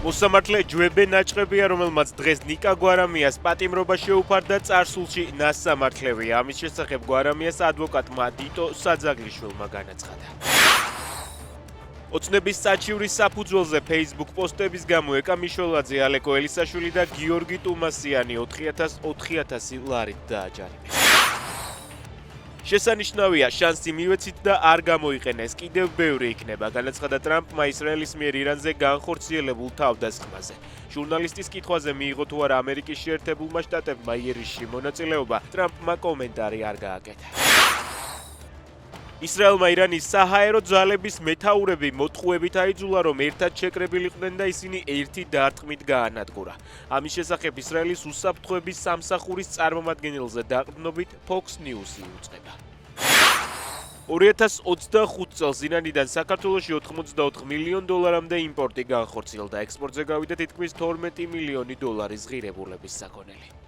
მოსამართლე ჯვებე ნაჭყებია, რომელმაც დღეს ნიკა გვარამიას პატიმრობა შეუფარდა წარსულში ნასამართლევია. ამის შესახებ გვარამიას ადვოკატმა დიტო საძაგლიშვილმა განაცხადა. ოცნების საჩივრის საფუძველზე Facebook პოსტების გამო ეკა მიშველაძე, ალეკო ელისაშვილი და გიორგი ტუმასიანი 4,000 ლარით დააჯარიმეს. შესანიშნავია, შანსი მივეცით და არ გამოიყენეს, კიდევ ბევრი იქნება, განაცხადა ტრამპმა ისრაელის მიერ ირანზე განხორციელებულ თავდასხმაზე. ჟურნალისტის კითხვაზე მიიღო თუ არა ამერიკის შეერთებულმა შტატებმა იერიშში მონაწილეობა, ტრამპმა კომენტარი არ გააკეთა. ისრაელმა ირანის საჰაერო ძალების მეთაურები მოტყუებით აიძულა, რომ ერთად შეკრებილიყვნენ და ისინი ერთი დარტყმით გაანადგურა. ამის შესახებ ისრაელის უსაფრთხოების სამსახურის წარმომადგენელზე დაყრდნობით Fox News-ი იუწყება. 2025 წელს ირანიდან საქართველოში $84 მილიონ იმპორტი განხორციელდა, ექსპორტზე გავიდა თითქმის $12 მილიონი ღირებულების საქონელი.